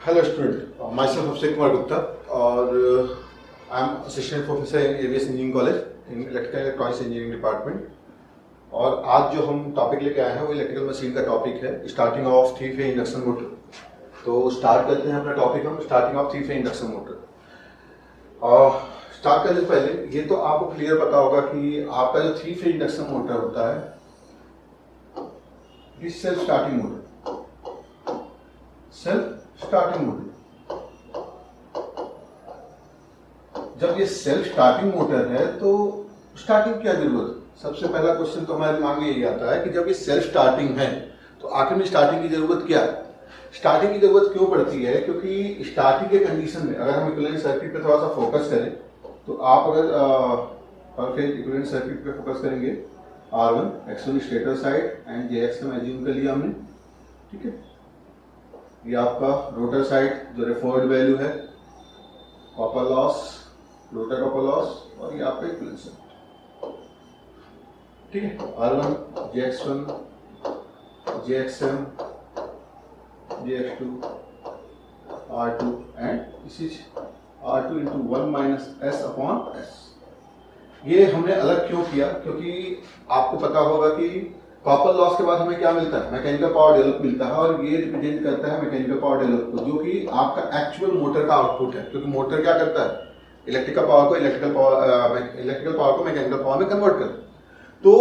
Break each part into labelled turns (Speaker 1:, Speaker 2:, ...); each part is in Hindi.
Speaker 1: Hello student, myself Abhishek Kumar Gupta और I am assistant professor in ABS Engineering College in Electrical Electronics Engineering Department। और आज जो हम टॉपिक लेके आए हैं वो इलेक्ट्रिकल मशीन का टॉपिक है, starting of three phase induction motor. तो स्टार्ट करते हैं अपना टॉपिक हम starting of three phase induction motor. और स्टार्ट करने से पहले ये तो आपको क्लियर पता होगा कि आपका जो थ्री फेज इंडक्शन मोटर होता है ये self starting motor, self starting motor. जब ये सेल्फ स्टार्टिंग मोटर है तो स्टार्टिंग क्या जरूरत है? सबसे पहला क्वेश्चन तो हमारे दिमाग में यही आता है कि जब ये सेल्फ स्टार्टिंग है तो आखिर में स्टार्टिंग की जरूरत क्या है? स्टार्टिंग की जरूरत क्यों पड़ती है? क्योंकि स्टार्टिंग के कंडीशन में अगर हम इक्विवेलेंट सर्किट पे थोड़ा सा फोकस करें तो आप अगर पर फेज इक्विवेलेंट सर्किट पे फोकस करेंगे, R1 X1 stator side and JXM assume कर लिया हमने, ठीक है। ये आपका रोटर साइड जो रेफर्ड वैल्यू है, copper loss, rotor copper loss, और ये आपका इक्विवेलेंट सर्किट, ठीक है। R1 JX1 JXM JX2 R2 and this is R2 into 1 minus S upon S। ये हमने अलग क्यों किया? क्योंकि आपको पता होगा कि कॉपर लॉस के बाद हमें क्या मिलता है? मैकेनिकल पावर डेवलप मिलता है, और ये रिप्रेजेंट करता है मैकेनिकल पावर डेवलप को, जो कि आपका एक्चुअल मोटर का आउटपुट है। क्योंकि मोटर क्या करता है? इलेक्ट्रिकल पावर को मैकेनिकल पावर में कन्वर्ट करता है। तो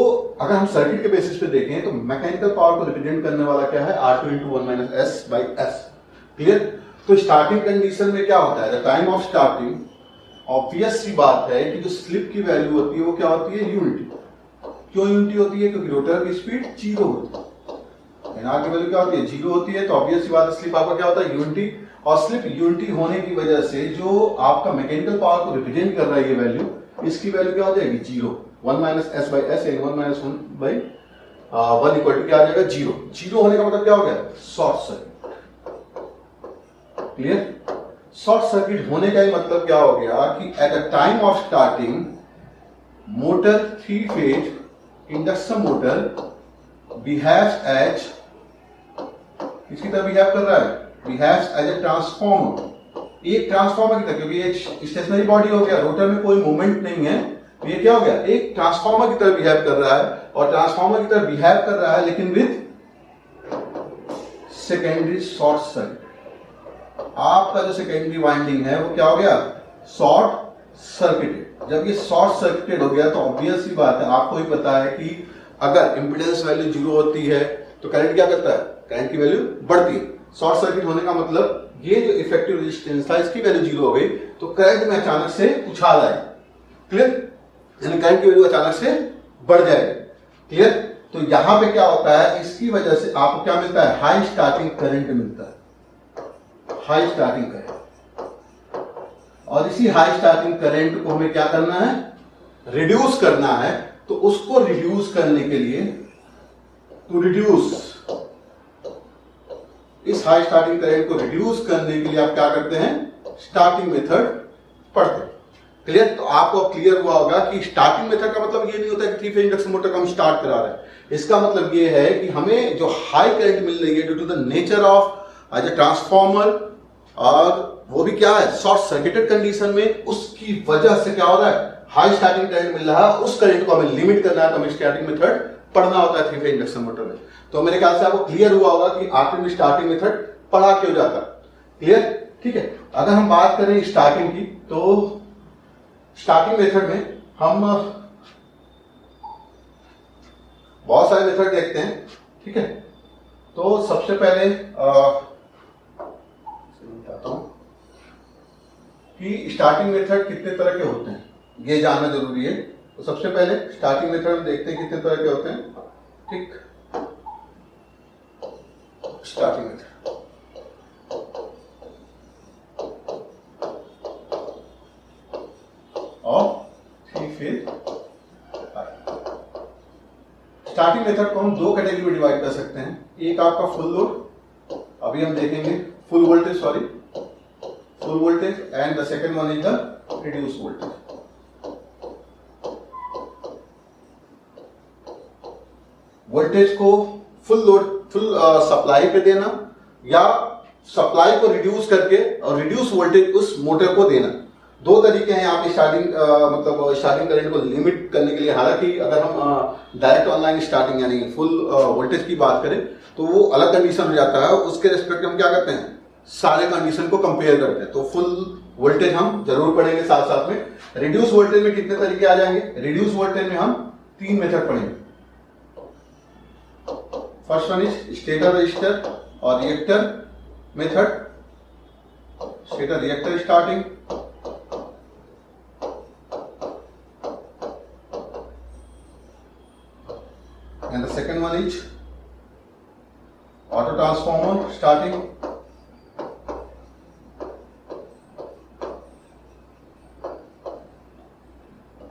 Speaker 1: अगर हम सर्किट के बेसिस पे देखें तो मैकेनिकल पावर को रिप्रेजेंट करने वाला क्या है? R2 into 1 minus S by S। Clear? तो स्टार्टिंग कंडीशन में क्या होता है? The time of starting, obvious सी बात है कि जो स्लिप की वैल्यू होती है वो क्या होती है? यूनिटी। क्यों यूनिटी होती है? क्योंकि रोटर की स्पीड जीरो होती है, एनआर की वैल्यू क्या होती है? जीरो होती है। तो ऑब्वियस सी बात है स्लिप आपका क्या होता है? यूनिटी। और स्लिप यूनिटी होने की वजह से जो आपका मैकेनिकल पावर को रिप्रेजेंट कर रहा है ये वैल्यू, इसकी वैल्यू क्या हो जाएगी? Zero. 1 minus S by S यानी 1 minus 1 by 1 इक्वल टू क्या आ जाएगा? जीरो। जीरो होने का मतलब क्या हो गया? Short circuit. Clear? Short circuit होने का ही मतलब क्या हो गया कि at the time of starting motor three phase induction motor behaves as, किसकी तरह बिहेव कर रहा है? Behaves as a transformer. एक ट्रांसफॉर्मर की तरह, क्योंकि एक स्टेशनरी बॉडी हो गया, रोटर में कोई मूवमेंट नहीं है, तो ये क्या हो गया? एक ट्रांसफॉर्मर की तरह बिहेव कर रहा है। और ट्रांसफॉर्मर की तरह बिहेव कर रहा है लेकिन विद सेकेंडरी शॉर्ट सर्किट। आपका जो सेकेंडरी वाइंडिंग है वो क्या हो गया? Short circuited. जब ये शॉर्ट सर्किटेड हो गया तो ऑब्वियस सी बात है, आपको ही पता है कि अगर इंपीडेंस वैल्यू जीरो होती है तो करंट क्या करता है? करंट की वैल्यू बढ़ती है। शॉर्ट सर्किट होने का मतलब ये जो इफेक्टिव रेजिस्टेंस था इसकी वैल्यू जीरो हो गई तो करंट में अचानक से उछाल आए। क्लियर? यानी करंट की वैल्यू अचानक से बढ़ जाएगी। क्लियर? तो यहां पे क्या होता है? इसकी वजह से आपको क्या मिलता है? हाई स्टार्टिंग करंट मिलता है, हाई स्टार्टिंग करंट। और इसी हाई स्टार्टिंग करंट को हमें क्या करना है? रिड्यूस करना है। तो उसको रिड्यूस करने के लिए, टू रिड्यूस इस हाई स्टार्टिंग करंट को रिड्यूस करने के लिए आप क्या करते हैं? स्टार्टिंग मेथड पढ़ते हैं। क्लियर? तो आपको क्लियर हुआ होगा कि स्टार्टिंग मेथड का मतलब ये नहीं होता कि थ्री फेज इंडक्शन मोटर को हम स्टार्ट करा रहे हैं। इसका मतलब ये है कि हमें जो हाई करंट मिल रही है due to the nature of as a transformer, और वो भी क्या है? शॉर्ट सर्किटेड कंडीशन में, उसकी वजह से क्या हो रहा है? हाई स्टार्टिंग करंट मिल रहा है। उस करंट को हमें लिमिट करना है तो हमें स्टार्टिंग मेथड पढ़ना होता है थ्री फेज इंडक्शन मोटर में। तो मेरे ख्याल से आपको क्लियर हुआ होगा कि आखिर में स्टार्टिंग मेथड पढ़ा क्यों जाता है। क्लियर? ठीक है। अगर हम बात करें स्टार्टिंग की तो स्टार्टिंग मेथड में हम बहुत सारे मेथड देखते हैं, ठीक है। तो सबसे पहले बताता हूं कि स्टार्टिंग मेथड कितने तरह के होते हैं, ये जानना जरूरी है। तो सबसे पहले स्टार्टिंग मेथड हम देखते हैं कितने तरह के होते हैं, ठीक। Starting method of three phase. Starting method को हम दो कैटेगरी में डिवाइड कर सकते हैं। एक आपका फुल लोड, अभी हम देखेंगे full voltage, full voltage, and the second one is the reduce voltage. Voltage को फुल लोड, फुल सप्लाई पे देना या सप्लाई को रिड्यूस करके और रिड्यूस वोल्टेज उस मोटर को देना। दो तरीके हैं यहाँ पे स्टार्टिंग मतलब स्टार्टिंग करंट को लिमिट करने के लिए। हालांकि अगर हम डायरेक्ट ऑनलाइन स्टार्टिंग यानी फुल वोल्टेज की बात करें तो वो अलग कंडीशन हो जाता है। उसके रिस्पेक्ट हम क्या करते हैं, सारे कंडीशन को कंपेयर करते हैं। तो फुल वोल्टेज हम जरूर पढ़ेंगे, साथ साथ में रिड्यूस वोल्टेज में कितने तरीके आ जाएंगे। रिड्यूस वोल्टेज में हम 3 मेथड पढ़ेंगे। First one is stator resistor और reactor method, stator reactor starting, and the second one is auto transformer starting,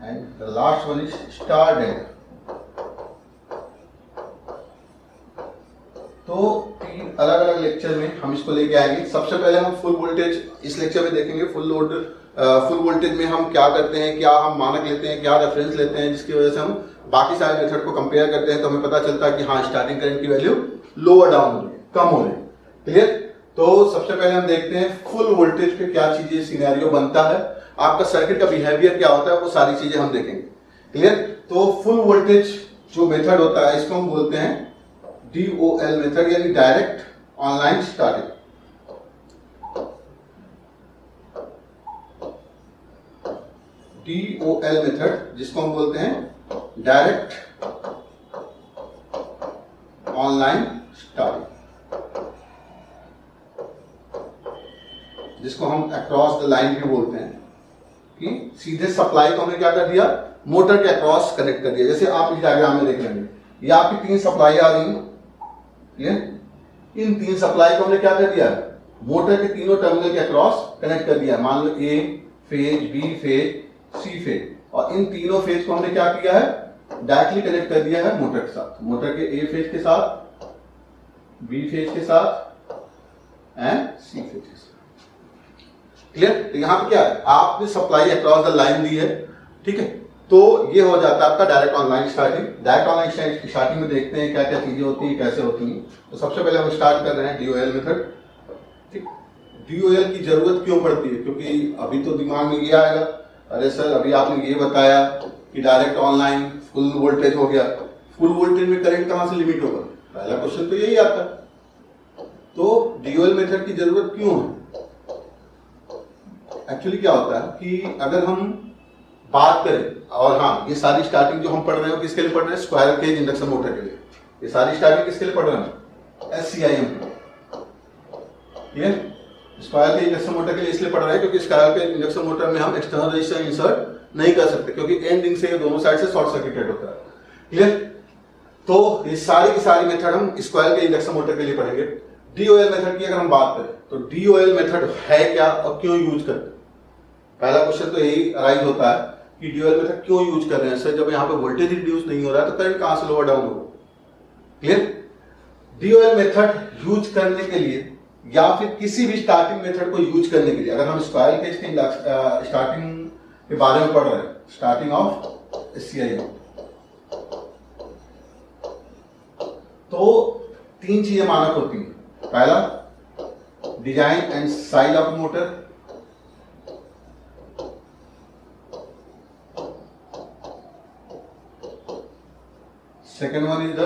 Speaker 1: and the last one is star delta। तो 3 अलग अलग लेक्चर में हम इसको लेके आएंगे। सबसे पहले हम फुल वोल्टेज इस लेक्चर में देखेंगे। फुल वोल्टेज में हम क्या करते हैं, क्या हम मानक लेते हैं, क्या रेफरेंस लेते हैं, जिसकी वजह से हम बाकी सारे मेथड को कंपेयर करते हैं तो हमें पता चलता है कि हाँ स्टार्टिंग करंट की वैल्यू लोअर डाउन हो रही है, कम हो रही है। क्लियर। तो सबसे पहले हम देखते हैं फुल वोल्टेज पे क्या चीजें सिनेरियो बनता है, आपका सर्किट का बिहेवियर क्या होता है, वो सारी चीजें हम देखेंगे। क्लियर। तो फुल वोल्टेज जो मेथड होता है इसको हम बोलते हैं DOL मेथड, यानी direct online starting. DOL method जिसको हम बोलते हैं डायरेक्ट ऑनलाइन स्टार्टिंग, जिसको हम अक्रॉस द लाइन भी बोलते हैं, कि सीधे सप्लाई को हमने क्या कर दिया, मोटर के अक्रॉस कनेक्ट कर दिया। जैसे आप इस डायग्राम में देख लेंगे, ये आपकी 3 सप्लाई आ रही है। इन 3 सप्लाई को हमने क्या कर दिया, मोटर के तीनों टर्मिनल के अक्रॉस कनेक्ट कर दिया। मान लो A phase, B phase, C phase, और इन तीनों फेज को हमने क्या किया है, डायरेक्टली कनेक्ट कर दिया है मोटर के साथ। मोटर के A फेज के साथ, B फेज के साथ एंड C फेज के साथ। क्लियर। तो यहां पे क्या है, आपने सप्लाई अक्रॉस द लाइन दी है, ठीक है। तो ये हो जाता है आपका direct online starting. Direct online starting में देखते हैं क्या क्या चीजें होती हैं, कैसे होती हैं। तो सबसे पहले हम स्टार्ट कर रहे हैं DOL मेथड। ठीक, DOL की जरूरत क्यों पड़ती है, क्योंकि अभी तो दिमाग में ये आएगा, अरे सर अभी आपने ये बताया कि डायरेक्ट ऑनलाइन फुल वोल्टेज हो गया, फुल वोल्टेज में करंट कहां से लिमिट होगा, पहला क्वेश्चन तो यही आता है। तो DOL मेथड की जरूरत क्यों है। एक्चुअली क्या होता है कि अगर हम बात करें, और हाँ ये सारी स्टार्टिंग जो हम पढ़ रहे हैं किसके लिए पढ़ रहे हैं, स्क्वायर केज इंडक्शन मोटर के लिए। ये सारी स्टार्टिंग किसके लिए पढ़ रहे हैं, SCIM के। स्क्वायर केज इंडक्शन मोटर के लिए इसलिए पढ़ रहे हैं क्योंकि स्क्वायर केज इंडक्शन मोटर में हम एक्सटर्नल रेजिस्टेंस इंसर्ट नहीं कर सकते, क्योंकि एंड रिंग से दोनों साइड से शॉर्ट सर्किटेड होता है। क्लियर। तो ये सारी की सारी मेथड हम स्क्वायर केज इंडक्शन मोटर के लिए पढ़ेंगे। DOL मेथड की अगर हम बात करें तो DOL मेथड है क्या और क्यों यूज करते हैं। पहला क्वेश्चन तो यही अराइज होता है कि DOL मेथड क्यों यूज कर रहे हैं सर, जब यहाँ पे वोल्टेज रिड्यूस नहीं हो रहा है तो करंट कहां से लोअर डाउन होगा। क्लियर। DOL मेथड यूज करने के लिए या फिर किसी भी स्टार्टिंग मेथड को यूज करने के लिए, अगर हम स्क्वायर केज के स्टार्टिंग के बारे में पढ़ रहे हैं, स्टार्टिंग ऑफ SCIM, तो 3 चीजें मानक होती हैं। पहला, design and size of motor, second one is the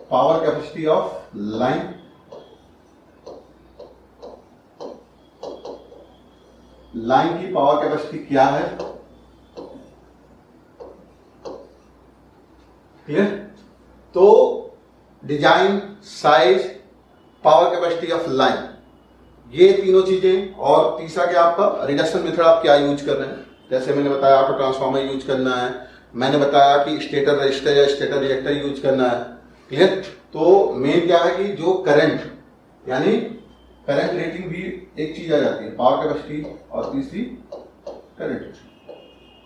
Speaker 1: power capacity of line, line की पावर कैपेसिटी क्या है। क्लियर। तो design, size, power capacity of line, ये तीनों चीजें, और तीसरा क्या आपका रिडक्शन मेथड आप क्या यूज कर रहे हैं। जैसे मैंने बताया ऑटो ट्रांसफार्मर यूज करना है, मैंने बताया कि स्टेटर रजिस्टर या स्टेटर रिएक्टर यूज करना है। क्लियर। तो मेन क्या है कि जो करंट यानी करंट रेटिंग भी एक चीज आ जाती है, पावर कैपेसिटी, और तीसरी करंट,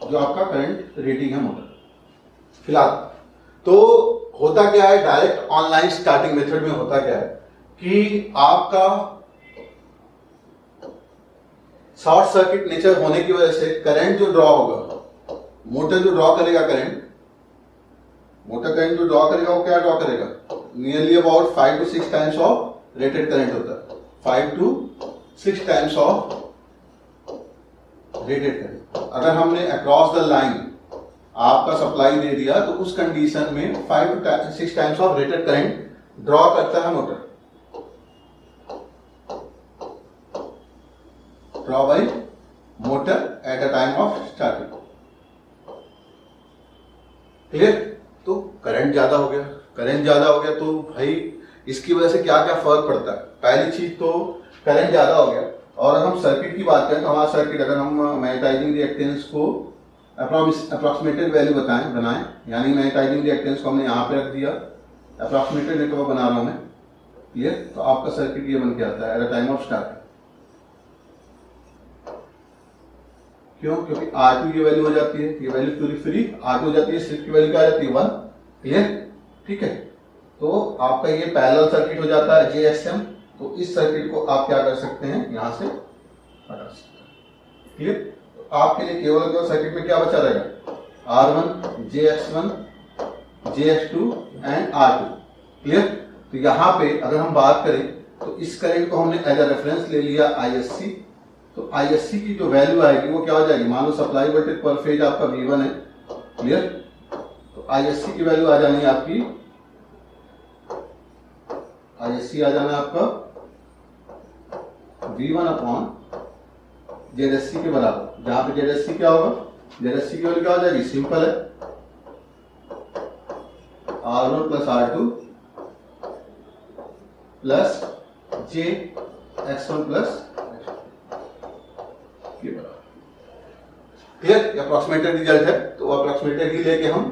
Speaker 1: जो आपका करंट रेटिंग है मोटर फिलहाल। तो होता क्या है डायरेक्ट ऑनलाइन स्टार्टिंग मेथड में, होता क्या है कि आपका शॉर्ट सर्किट नेचर होने की वजह से करंट जो ड्रॉ होगा, मोटर जो ड्रॉ करेगा करंट, मोटर करंट जो ड्रॉ करेगा वो क्या ड्रॉ करेगा, nearly about 5 to 6 times of rated current होता है, 5 to 6 times of rated current. अगर हमने अक्रॉस द लाइन आपका सप्लाई दे दिया तो उस कंडीशन में 5 to 6 times of rated current draw करता है motor, draw bye motor at a time of starting. Clear? तो करंट ज्यादा हो गया, करंट ज्यादा हो गया तो भाई इसकी वजह से क्या क्या फर्क पड़ता है। पहली चीज तो करंट ज्यादा हो गया, और अगर हम सर्किट की बात करें तो हमारा सर्किट, अगर हम मैग्नेटाइजिंग रिएक्टेंस को अप्रॉक्सीमेटेड वैल्यू बनाएं, यानी मैग्नेटाइजिंग रिएक्टेंस को हमने यहाँ पे रख दिया, अप्रॉक्सीमेटेड नेटवर्क बना रहा हूं मैं। क्लियर? तो आपका सर्किट ये बन के आता है at a time of start. क्यों? क्योंकि R2 की वैल्यू हो जाती है, ये वैल्यू पूरी फ्री R2 हो जाती है, स्लिप की वैल्यू क्या आ जाती है 1। क्लियर? ठीक है, तो आपका ये पैरेलल सर्किट हो जाता है JSM। तो इस सर्किट को आप क्या कर सकते हैं, यहां से हटा सकते हैं। क्लियर? तो आपके लिए केवल सर्किट में क्या बचा रहेगा, R1, JX1, JX2 and R2। Clear? तो यहां पे अगर हम बात करें तो इस करंट को हमने एज अ रेफरेंस ले लिया ISC। तो ISC की जो वैल्यू आएगी वो क्या हो जाएगी, मान लो सप्लाई वोल्टेज पर फेज आपका V1 है। क्लियर? तो ISC की वैल्यू आ जानी है आपकी, ISC आ जाना है आपका V1 अपॉन ZSC के बराबर, जहां पे ZSC क्या होगा, ZSC की वैल्यू क्या हो जाएगी, सिंपल है R1 plus R2 plus JX1 plus. Clear? Approximated result है, तो अप्रॉक्सीमेटेड ही लेके हम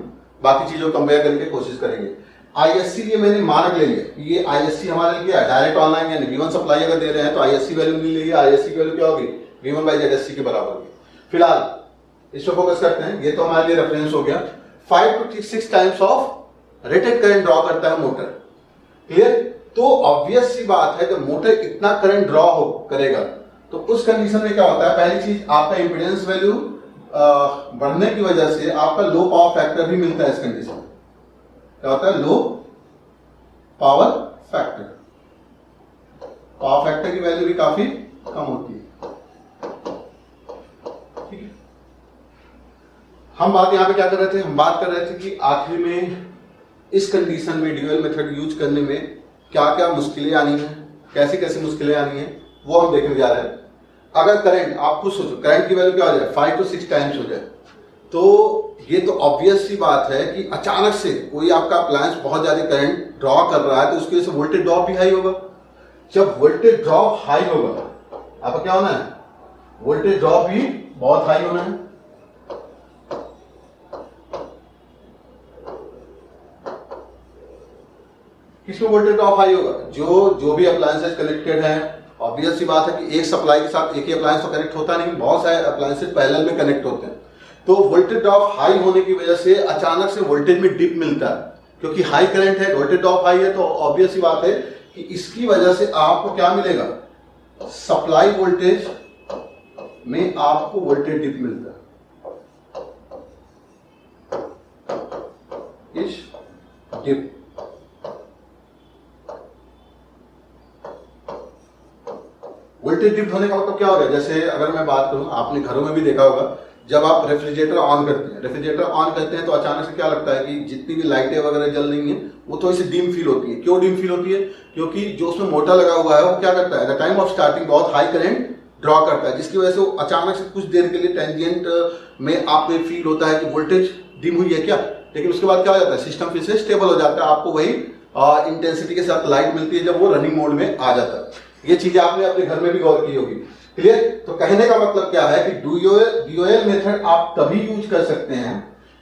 Speaker 1: बाकी चीजों को कंपेयर करने की कोशिश करेंगे। ISC ये मैंने मानक ले लिया, ये ISC हमारे लिए डायरेक्ट ऑनलाइन यानी V1 सप्लाई अगर दे रहे हैं तो ISC वैल्यू नहीं लेगी, ISC की वैल्यू क्या होगी, V1 बाई ZSC के बराबर होगी। फिलहाल इस पर फोकस करते हैं, ये तो हमारे लिए रेफरेंस हो गया। 5 to 6 times of rated current draw करता है मोटर। क्लियर? तो ऑब्वियस सी बात है जब मोटर इतना करंट ड्रॉ करेगा तो उस कंडीशन में क्या होता है, पहली चीज आपका इंपीडेंस वैल्यू बढ़ने की वजह से आपका लो पावर फैक्टर भी मिलता है। इस कंडीशन में क्या होता है, low power factor, power factor की वैल्यू भी काफी कम होती है। ठीक है, हम बात यहां पे क्या कर रहे थे, हम बात कर रहे थे कि आखिर में इस कंडीशन में ड्यूअल मेथड यूज करने में क्या क्या मुश्किलें आनी है, कैसी कैसी मुश्किलें आनी है, वो हम देखने जा रहे हैं। अगर करंट, आप खुद सोचो करंट की वैल्यू क्या हो जाए, 5 to 6 टाइम्स हो जाए, तो ये तो ऑब्वियस सी बात है कि अचानक से कोई आपका अप्लायंस बहुत ज्यादा करंट ड्रॉ कर रहा है तो उसकी वजह से वोल्टेज ड्रॉप भी हाई होगा। जब वोल्टेज ड्रॉप हाई होगा आपका क्या होना है, वोल्टेज ड्रॉप भी बहुत हाई होना है। किसमें वोल्टेज ड्रॉप हाई होगा, जो भी अप्लायंसेस कनेक्टेड हैं। ऑब्वियस सी बात है कि एक सप्लाई के साथ एक ही अप्लायंस तो कनेक्ट होता नहीं, बहुत सारे अप्लायंसेस पैरेलल में कनेक्ट होते हैं। तो वोल्टेज ड्रॉप हाई होने की वजह से अचानक से वोल्टेज में डिप मिलता है, क्योंकि हाई करंट है, वोल्टेज ड्रॉप हाई है, तो ऑब्वियस सी बात है कि इसकी वजह से आपको क्या मिलेगा, सप्लाई वोल्टेज में आपको वोल्टेज डिप मिलता है। इस डिप वोल्टेज डिप होने का मतलब क्या हो गया, जैसे अगर मैं बात करूं, आपने घरों में भी देखा होगा, जब आप रेफ्रिजरेटर ऑन करते हैं, तो अचानक से क्या लगता है कि जितनी भी लाइटें वगैरह जल रही हैं वो थोड़ी सी डिम फील होती है। क्यों डिम फील होती है, क्योंकि जो उसमें मोटर लगा हुआ है वो क्या करता है, eight the time of starting बहुत हाई करंट ड्रॉ करता है, जिसकी वजह से वो अचानक से कुछ देर के लिए टेंजेंट में आपको फील होता है कि वोल्टेज डिम हुई है क्या, लेकिन उसके बाद क्या हो जाता है, सिस्टम फिर से स्टेबल हो जाता है, आपको वही इंटेंसिटी के साथ लाइट मिलती है जब वो रनिंग मोड में आ जाता है। ये चीजें आपने अपने घर में भी गौर की होगी। क्लियर? तो कहने का मतलब क्या है कि ड्यूअल मेथड आप तभी यूज कर सकते हैं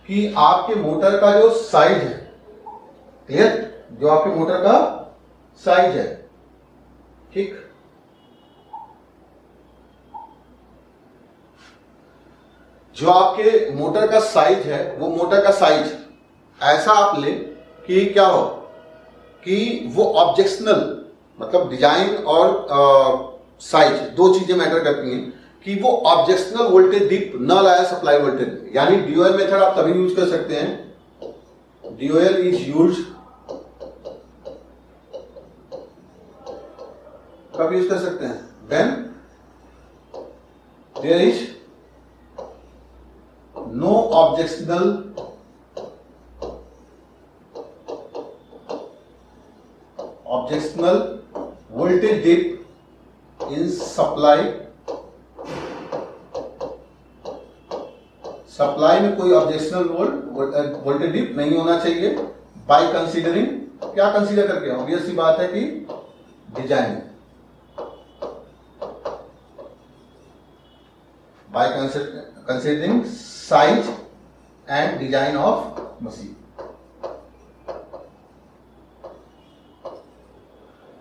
Speaker 1: कि आपके मोटर का जो साइज है, क्लियर, जो आपके मोटर का साइज है, ठीक, जो आपके मोटर का साइज है वो मोटर का साइज ऐसा आप ले कि क्या हो कि वो ऑब्जेक्शनल, मतलब डिजाइन और साइज दो चीजें मैटर करती हैं, कि वो ऑब्जेक्शनल वोल्टेज डिप न लाए सप्लाई वोल्टेज में। यानी ड्यूअल मेथड आप तभी यूज कर सकते हैं, ड्यूअल इज यूज्ड कब यूज कर सकते हैं? When there is no objectional voltage dip in supply में कोई ऑब्जेक्शनल वोल्टेज डिप नहीं होना चाहिए। बाय कंसीडरिंग, क्या कंसीडर करके? ऑब्वियस सी बात है कि design, by considering size and design of machine.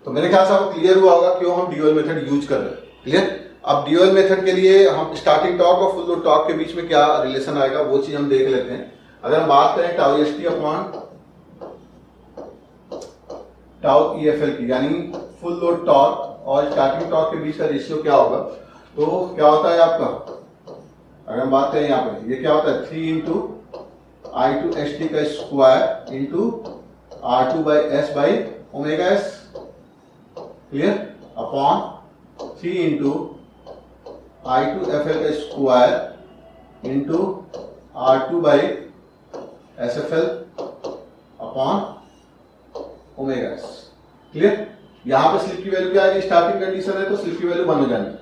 Speaker 1: तो मेरे ख्याल से आपको क्लियर हुआ होगा क्यों हम ड्यूअल मेथड यूज कर रहे हैं। क्लियर? अब ड्यूअल मेथड के लिए हम स्टार्टिंग टॉर्क और फुल लोड टॉर्क के बीच में क्या रिलेशन आएगा वो चीज हम देख लेते हैं। अगर हम बात करें tau S T upon tau E F L की, यानी फुल लोड टॉर्क और स्टार्टिंग टॉर्क के बीच का रेशियो क्या होगा, तो क्या होता है आपका, अगर हम बात करें यहाँ पे, ये क्या होता है 3 into I two S T का square into R two by S by omega S, clear, upon 3 into I two F L का square into R two by S F L upon omega S. Clear? यहां पे स्लिप की वैल्यू क्या आएगी? स्टार्टिंग कंडीशन है तो स्लिप की वैल्यू 1 हो जानी है।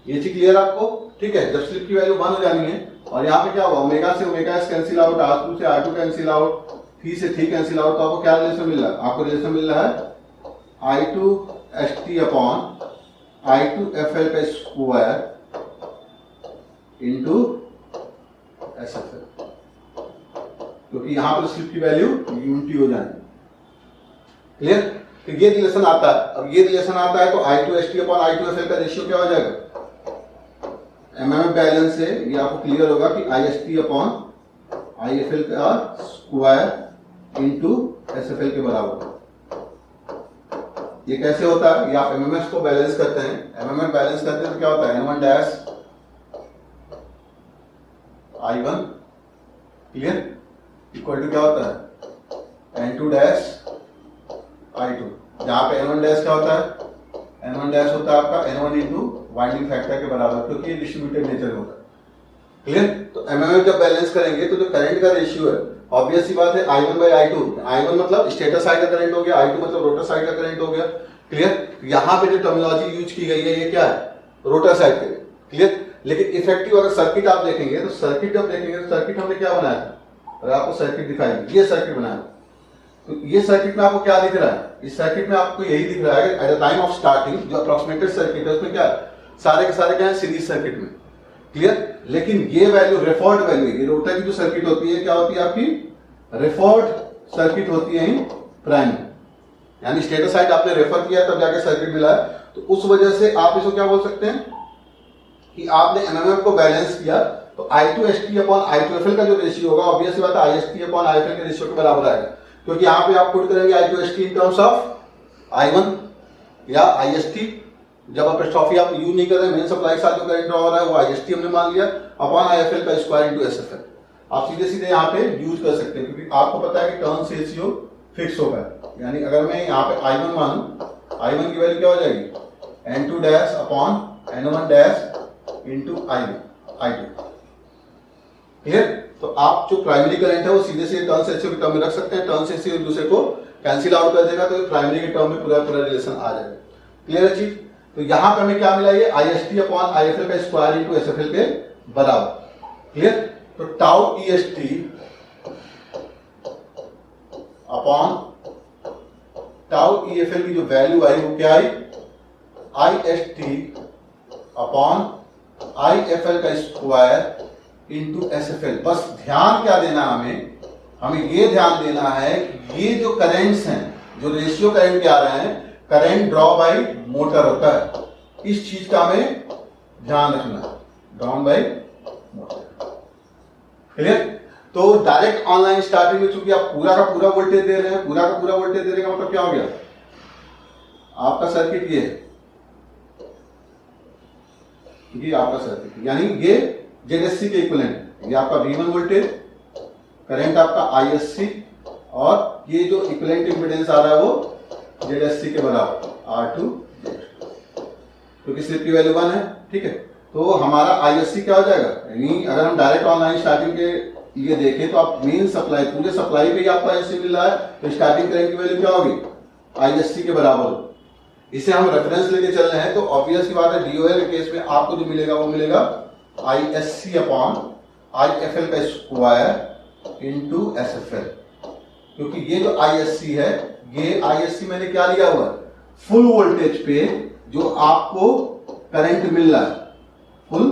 Speaker 1: ये चीज क्लियर आपको? ठीक है, जब स्लिप की वैल्यू 1 हो जानी है और यहाँ पे क्या होगा, ओमेगा से omega S cancel out, R two से R two cancel out, three से थ्री कैंसिल आउट, तो आपको क्या रिलेशन मिल रहा है? आपको रिलेशन मिल रहा है I two S T upon I two F L का square into S F L, क्योंकि यहां पर स्लिप की वैल्यू यूनिटी हो जाएगी। क्लियर? तो ये रिलेशन आता है। अब ये रिलेशन आता है तो I two S T upon I two F L का रेशियो क्या हो जाएगा? एमएमएफ बैलेंस से ये आपको क्लियर होगा कि I S T upon I F L का square into S F L के बराबर। ये कैसे होता है? ये आप एमएमएफ को बैलेंस करते हैं, एमएमएफ बैलेंस करते हैं तो क्या होता है? N1 dash I1, clear, equal to क्या होता है? N2 dash I2। जहां पे N1 डैश क्या होता है? N1 डैश होता है आपका N1 इंटू वाइंडिंग फैक्टर के बराबर, क्योंकि ये डिस्ट्रीब्यूटेड नेचर होता है। क्लियर? तो एमएमएफ जब बैलेंस करेंगे तो जो करंट का रेशियो है, ऑब्वियस सी बात है I1 बाई I2, I1 मतलब स्टेटर साइड का करंट हो गया, I2 मतलब रोटर साइड का करंट हो गया। क्लियर? यहाँ पे जो टर्मिनोलॉजी यूज की गई है ये क्या है? रोटर साइड के लिए। क्लियर? लेकिन इफेक्टिव अगर सर्किट आप देखेंगे तो सर्किट जब देखेंगे तो सर्किट हमने क्या बनाया था? अगर आपको सर्किट दिखाएंगे, ये सर्किट बनाया, तो ये सर्किट में आपको क्या दिख रहा है? इस सर्किट में आपको यही दिख रहा है eight the time of starting जो अप्रोक्सीमेटेड सर्किट है उसमें क्या है? सारे के सारे क्या है? सीरीज सर्किट में। क्लियर? लेकिन ये वैल्यू रेफर्ड वैल्यू, ये रोटर की जो सर्किट होती है क्या होती है आपकी? रेफर्ड सर्किट होती है प्राइमरी, यानी स्टेटर साइड आपने रेफर किया तब जाके सर्किट मिला है। तो उस वजह से आप इसको क्या बोल सकते हैं कि आपने एमएमएफ को बैलेंस किया तो I2ST अपॉन I2FL का जो रेशियो होगा ऑब्वियसली बात है IST अपॉन IFL के रेशियो के बराबर आएगा, क्योंकि यहां पे आप पुट करेंगे I2ST in terms of I1 या IST। जब एपॉस्ट्रोफी आप यूज नहीं कर रहे, मेन सप्लाई के साथ जो करंट ड्रॉ हो रहा है वो IST हमने मान लिया अपॉन IFL का स्क्वायर इनटू SFL। आप सीधे सीधे यहाँ पे यूज कर सकते हैं, क्योंकि आपको पता है कि टर्न्स रेशियो फिक्स होगा। यानी अगर मैं यहाँ पे I1 मानूं, I1 की वैल्यू क्या हो जाएगी? N2 dash upon N1 dash into I2। Clear? तो आप जो प्राइमरी करंट है वो सीधे सीधे टर्न्स रेशियो के टर्म में रख सकते हैं, टर्न्स रेशियो एक दूसरे को कैंसिल आउट कर देगा तो प्राइमरी के टर्म में पूरा रिलेशन आ जाएगा। क्लियर है चीज? तो यहां पे हमें क्या मिला? ये IST अपॉन IFL का स्क्वायर इंटू SFL के बराबर। क्लियर? तो tau EST upon tau EFL की जो वैल्यू आई वो क्या आई? IST अपॉन IFL का स्क्वायर इंटू SFL। बस ध्यान क्या देना हमें ये ध्यान देना है कि ये जो करेंट्स हैं, जो रेशियो करंट के आ रहे हैं, करंट ड्रॉ बाई मोटर होता है, इस चीज का हमें ध्यान रखना है, ड्रॉन बाई मोटर। क्लियर? तो डायरेक्ट ऑनलाइन स्टार्टिंग में चूंकि आप पूरा का पूरा वोल्टेज दे रहे हैं, पूरा का पूरा वोल्टेज देने का मतलब क्या हो गया? आपका सर्किट ये है, ये आपका सर्किट, यानी ये जेएससी के इक्विवेलेंट, ये आपका V1 वोल्टेज, करंट आपका ISC, और ये जो इक्विवेलेंट इंपीडेंस आ रहा है वो जेएससी के बराबर R2। क्योंकि स्लिप की वैल्यू 1 है, ठीक है। तो हमारा आईएससी क्या हो जाएगा, यानी अगर हम डायरेक्ट ऑनलाइन स्टार्टिंग के लिए देखें तो आप मेन सप्लाई, पूरे सप्लाई पे ही आपको आईएससी मिल रहा है, तो स्टार्टिंग करंट की वैल्यू क्या होगी, आईएससी के बराबर। इसे हम रेफरेंस लेके चल रहे हैं, तो ऑब्वियस की बात है डीओएल के केस में आपको जो मिलेगा वो मिलेगा आईएससी अपॉन आईएफएल का स्क्वायर इनटू एसएफएल। क्योंकि ये जो आईएससी है, ये आईएससी मैंने क्या लिया हुआ है, फुल वोल्टेज पे जो आपको करंट मिल रहा है, फुल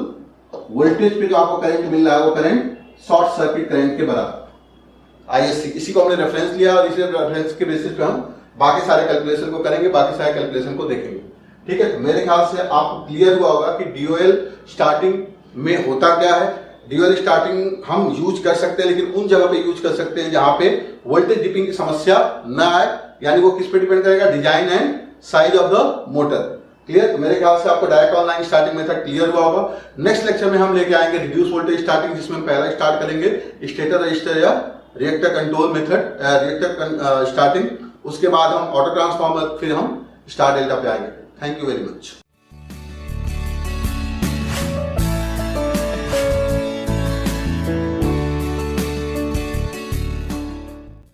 Speaker 1: वोल्टेज पे जो आपको करंट मिल रहा है वो करंट शॉर्ट सर्किट करंट के बराबर आईएससी। इसी को हमने रेफरेंस लिया और इसी रेफरेंस के बेसिस पे हम बाकी सारे कैलकुलेशन को करेंगे, बाकी सारे कैलकुलेशन को देखेंगे, ठीक है। तो मेरे ख्याल से आपको क्लियर हुआ होगा कि डीओएल स्टार्टिंग में होता क्या है। डीओएल स्टार्टिंग हम यूज कर सकते हैं, लेकिन उन जगह पे यूज कर सकते हैं जहां पे वोल्टेज डिपिंग की समस्या ना आए, यानी वो किस पे डिपेंड करेगा, design and size of the motor. Clear. तो मेरे ख्याल से आपको direct online starting method clear हुआ होगा। नेक्स्ट लेक्चर में हम लेके आएंगे रिड्यूस वोल्टेज स्टार्टिंग, जिसमें हम पहला स्टार्ट करेंगे स्टेटर रजिस्टर या reactor control method, reactor starting. उसके बाद हम ऑटो ट्रांसफार्मर, फिर हम स्टार डेल्टा पे आएंगे। Thank you very much.